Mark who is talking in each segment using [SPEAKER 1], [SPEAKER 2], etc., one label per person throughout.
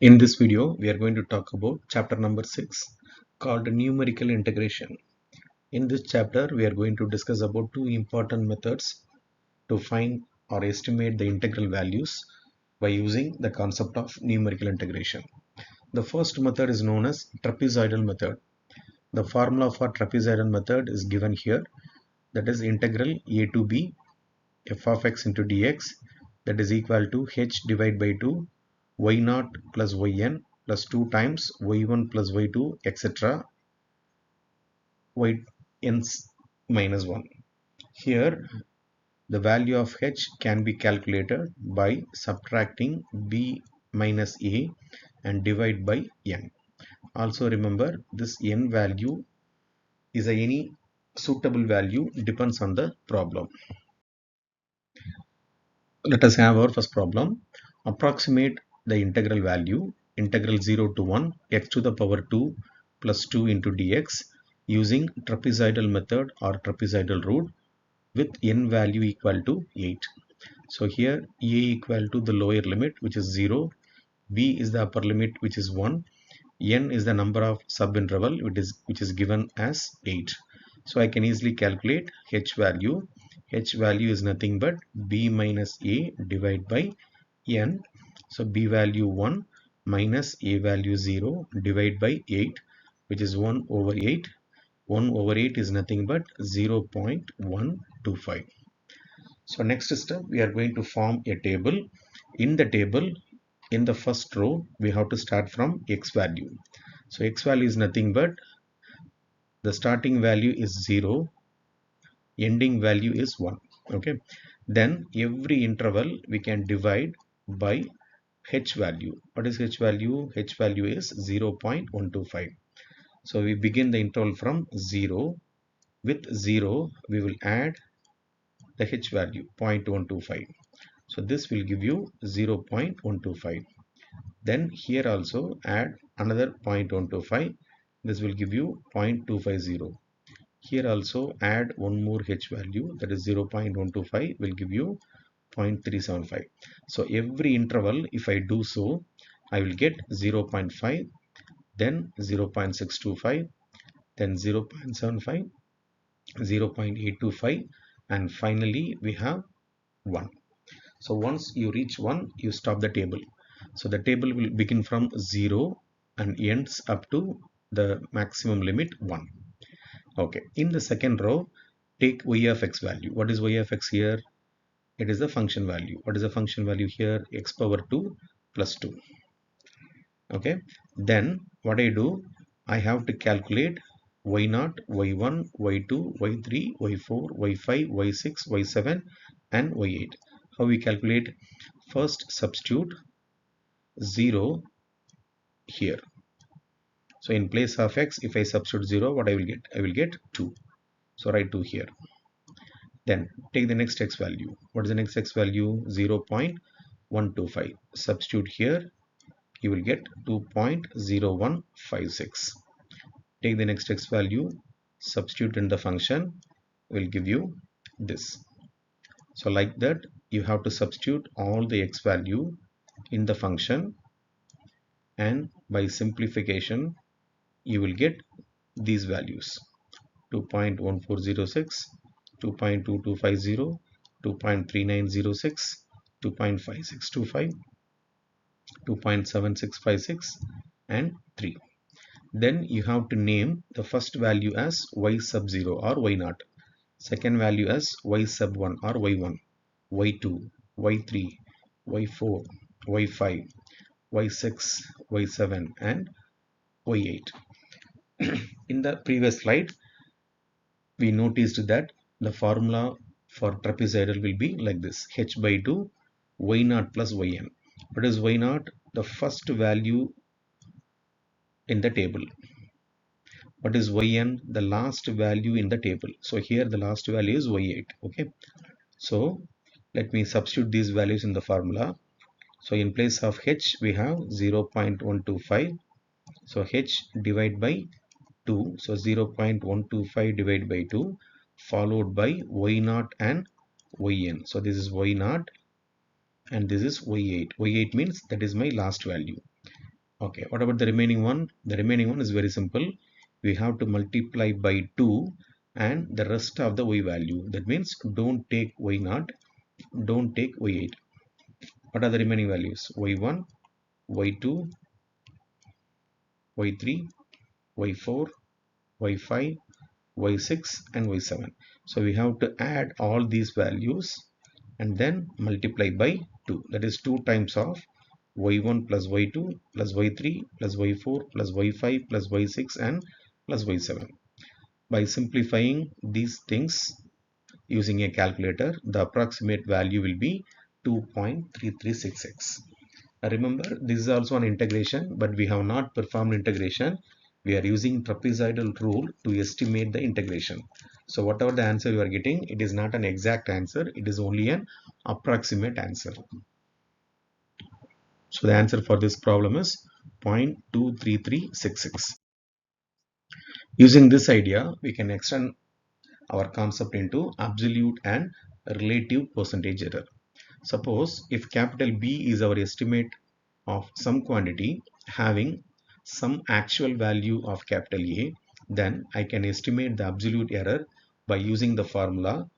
[SPEAKER 1] In this video, we are going to talk about chapter number 6 called numerical integration. In this chapter, we are going to discuss about two important methods to find or estimate the integral values by using the concept of numerical integration. The first method is known as trapezoidal method. The formula for trapezoidal method is given here, that is integral a to b f of x into dx, that is equal to h divided by 2 y0 plus yn plus 2 times y1 plus y2 etc. yn minus 1. Here the value of h can be calculated by subtracting b minus a and divide by n. Also remember, this n value is any suitable value, depends on the problem. Let us have our first problem. Approximate the integral value integral 0 to 1 x to the power 2 plus 2 into dx using trapezoidal method or trapezoidal rule with n value equal to 8. So here a equal to the lower limit, which is 0, b is the upper limit, which is 1, n is the number of subinterval which is given as 8. So I can easily calculate h value. H value is nothing but b minus a divided by n. So b value 1 minus a value 0 divided by 8, which is 1 over 8. 1 over 8 is nothing but 0.125. So next step, we are going to form a table. In the table, in the first row, we have to start from x value. So x value is nothing but the starting value is 0, ending value is 1. Okay, then every interval we can divide by h value. What is h value? H value is 0.125. So we begin the interval from 0. With 0 we will add the h value 0.125. So this will give you 0.125. Then here also add another 0.125. This will give you 0.250. Here also add one more h value, that is 0.125, will give you 0.375. So every interval, if I do so, I will get 0.5, then 0.625, then 0.75, 0.825, and finally we have 1. So once you reach 1, you stop the table. So the table will begin from 0 and ends up to the maximum limit 1. Okay, in the second row, take y of x value. What is y of x here? It is the function value. What is the function value here? X power 2 plus 2. Okay, then what I do, I have to calculate y0, y1, y2, y3, y4, y5, y6, y7 and y8. How we calculate? First substitute 0 here. So in place of x, if I substitute 0, what I will get? I will get 2. So write 2 here. Then take the next x value. What is the next x value? 0.125. Substitute here. You will get 2.0156. Take the next x value. Substitute in the function. Will give you this. So like that, you have to substitute all the x value in the function, and by simplification you will get these values: 2.1406, 2.2250, 2.3906, 2.5625, 2.7656 and 3. Then you have to name the first value as y sub 0 or y0, second value as y sub 1 or y1, y2, y3, y4, y5, y6, y7 and y8. In the previous slide, we noticed that the formula for trapezoidal will be like this: h by 2 y0 plus yn. What is y0? The first value in the table. What is yn? The last value in the table. So here the last value is y8. Okay, so let me substitute these values in the formula. So in place of h we have 0.125. So h divided by 2, so 0.125 divided by 2, followed by y0 and yn. So this is y0 and this is y8. y8 means that is my last value. Okay, what about the remaining one? The remaining one is very simple. We have to multiply by 2 and the rest of the y value. That means don't take y0, don't take y8. What are the remaining values? y1, y2, y3, y4, y5, y6 and y7. So we have to add all these values and then multiply by 2. That is 2 times of y1 plus y2 plus y3 plus y4 plus y5 plus y6 and plus y7. By simplifying these things using a calculator, the approximate value will be 2.3366. Remember, this is also an integration, but we have not performed integration. We are using trapezoidal rule to estimate the integration. So whatever the answer you are getting, it is not an exact answer. It is only an approximate answer. So the answer for this problem is 0.23366. Using this idea, we can extend our concept into absolute and relative percentage error. Suppose if capital B is our estimate of some quantity having some actual value of capital A, then I can estimate the absolute error by using the formula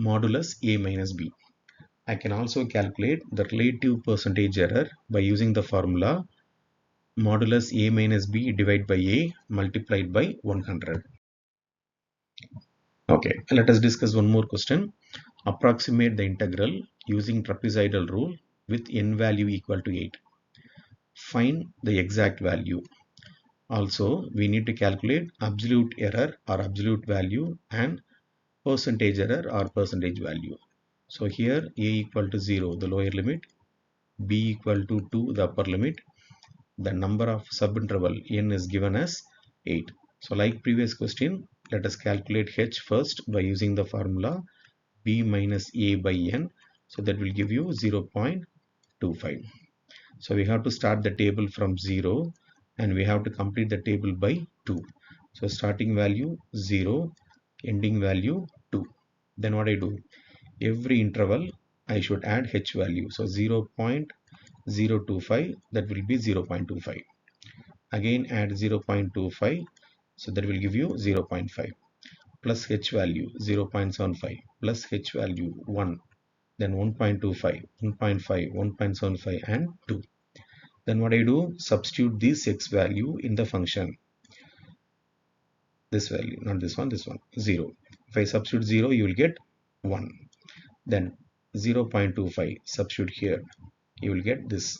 [SPEAKER 1] modulus A minus B. I can also calculate the relative percentage error by using the formula modulus A minus B divided by A multiplied by 100. Okay, let us discuss one more question. Approximate the integral using trapezoidal rule with n value equal to 8. Find the exact value. Also, we need to calculate absolute error or absolute value and percentage error or percentage value. So here a equal to 0, the lower limit, b equal to 2, the upper limit. The number of subinterval n is given as 8. So like previous question, let us calculate h first by using the formula b minus a by n. So that will give you 0.25. So we have to start the table from 0 and we have to complete the table by 2. So starting value 0, ending value 2. Then what I do? Every interval I should add h value. So 0.025, that will be 0.25. Again add 0.25, so that will give you 0.5 plus h value 0.75 plus h value 1, then 1.25, 1.5, 1.75 and 2. Then what I do? Substitute this x value in the function. This value, not this one, 0. If I substitute 0, you will get 1. Then 0.25, substitute here, you will get this.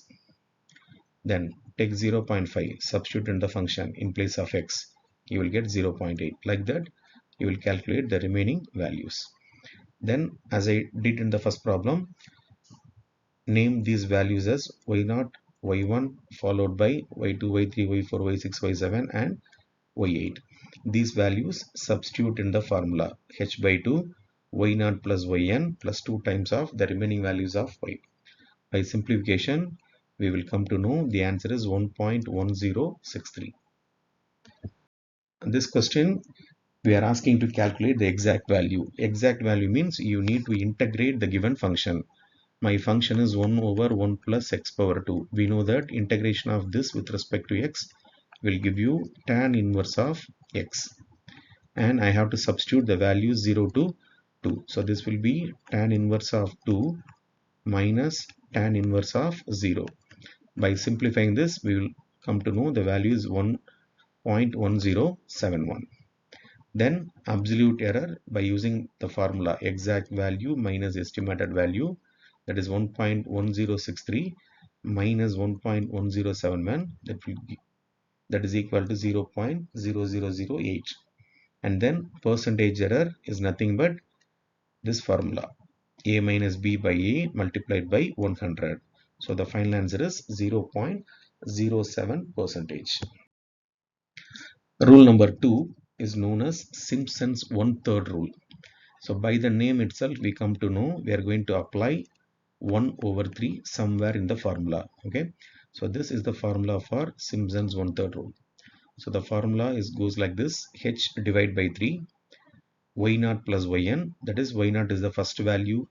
[SPEAKER 1] Then take 0.5, substitute in the function in place of x, you will get 0.8. Like that, you will calculate the remaining values. Then, as I did in the first problem, name these values as y0, y1 followed by y2, y3, y4, y6, y7 and y8. These values substitute in the formula h by 2 y0 plus yn plus 2 times of the remaining values of y. By simplification, we will come to know the answer is 1.1063. This question, we are asking to calculate the exact value. Exact value means you need to integrate the given function. My function is 1 over 1 plus x power 2. We know that integration of this with respect to x will give you tan inverse of x. And I have to substitute the values 0 to 2. So this will be tan inverse of 2 minus tan inverse of 0. By simplifying this, we will come to know the value is 1.1071. Then absolute error by using the formula exact value minus estimated value, that is 1.1063 minus 1.1071, that is equal to 0.0008. And then percentage error is nothing but this formula a minus b by a multiplied by 100. So the final answer is 0.07 percentage. Rule number 2 is known as Simpson's 1/3 rule. So by the name itself, we come to know we are going to apply 1 over 3 somewhere in the formula. Okay, so this is the formula for Simpson's 1/3 rule. So the formula goes like this: h divided by 3, y0 plus yn, that is y0 is the first value,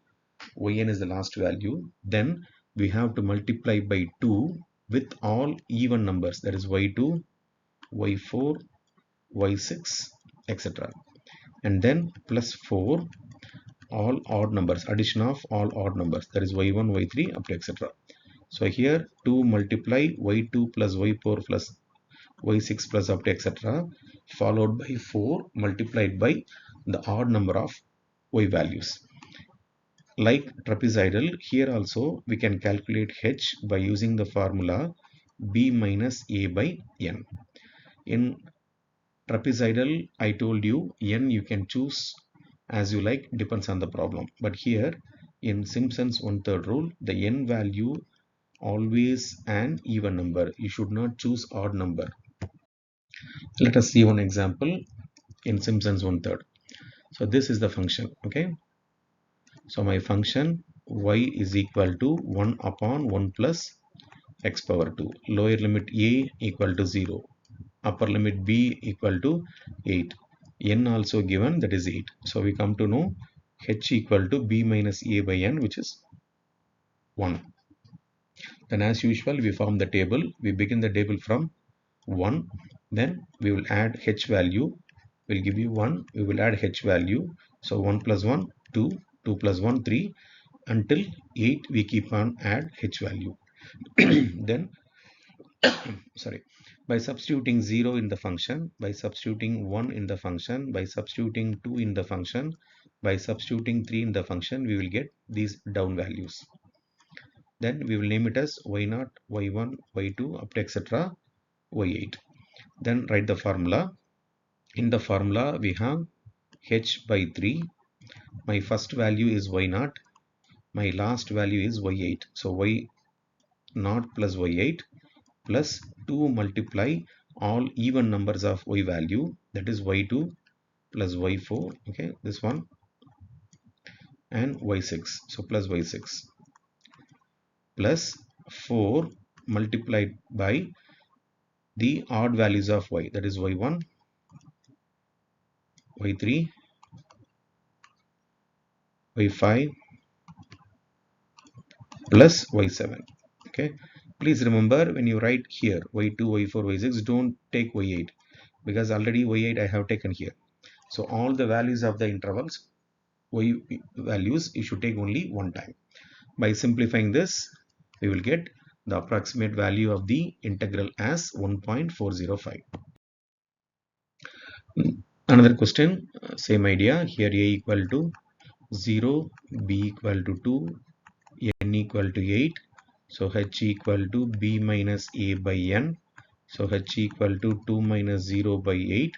[SPEAKER 1] yn is the last value. Then we have to multiply by 2 with all even numbers, that is y2, y4, y6, etc. And then plus 4 all odd numbers, addition of all odd numbers, that is y1, y3 up to etc. So here 2 multiply y2 plus y4 plus y6 plus up to etc. followed by 4 multiplied by the odd number of y values. Like trapezoidal, here also we can calculate h by using the formula b minus a by n. In trapezoidal, I told you n you can choose as you like, depends on the problem. But here in Simpson's 1/3 rule, the n value always an even number. You should not choose odd number. Let us see one example in Simpson's 1/3. So this is the function. Okay. So my function y is equal to 1 upon 1 plus x power 2. Lower limit a equal to 0. Upper limit b equal to 8. N also given, that is 8. So we come to know h equal to b minus a by n, which is 1. Then as usual we form the table. We begin the table from 1. Then we will add h value. Will give you 1. We will add h value. So 1 plus 1, 2. 2 plus 1, 3. Until 8 we keep on add h value. Then sorry, by substituting 0 in the function, by substituting 1 in the function, by substituting 2 in the function, by substituting 3 in the function, we will get these down values. Then we will name it as y0, y1, y2 up to etc. y8. Then write the formula. In the formula we have h by 3. My first value is y0. My last value is y8. So y0 plus y8 plus 2 multiply all even numbers of y value, that is y2 plus y4, okay, this one, and y6, so plus y6 plus 4 multiplied by the odd values of y, that is y1, y3, y5 plus y7. Okay, please remember when you write here y2, y4, y6, don't take y8 because already y8 I have taken here. So all the values of the intervals y values you should take only one time. By simplifying this, we will get the approximate value of the integral as 1.405. Another question, same idea. Here a equal to 0, b equal to 2, n equal to 8. So h equal to b minus a by n. So h equal to 2 minus 0 by 8.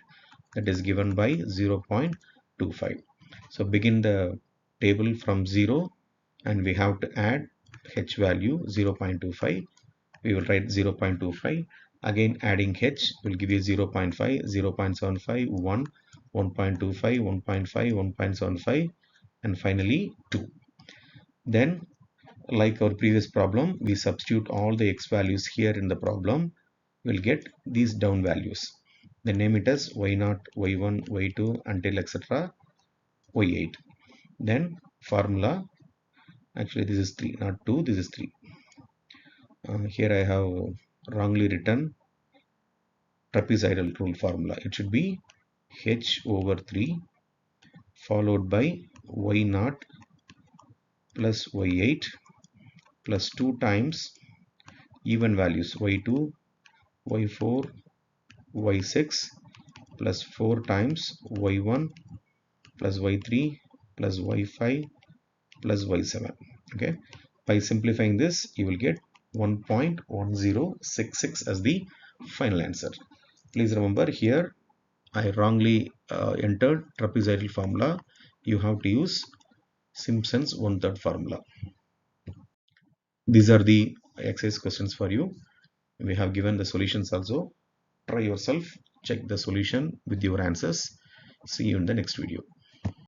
[SPEAKER 1] That is given by 0.25. So begin the table from 0 and we have to add h value 0.25. We will write 0.25. Again adding h will give you 0.5, 0.75, 1, 1.25, 1.5, 1.75 and finally 2. Then like our previous problem, we substitute all the x values here in the problem. We'll get these down values. Then name it as y0, y1, y2 until etc. y8. Then formula, actually this is 3, not 2, this is 3. Here I have wrongly written trapezoidal rule formula. It should be h over 3 followed by y0 plus y8 plus 2 times even values y2, y4, y6 plus 4 times y1 plus y3 plus y5 plus y7. Okay, by simplifying this you will get 1.1066 as the final answer. Please remember here I wrongly entered trapezoidal formula. You have to use Simpson's 1/3 formula. These are the exercise questions for you. We have given the solutions also. Try yourself, check the solution with your answers. See you in the next video.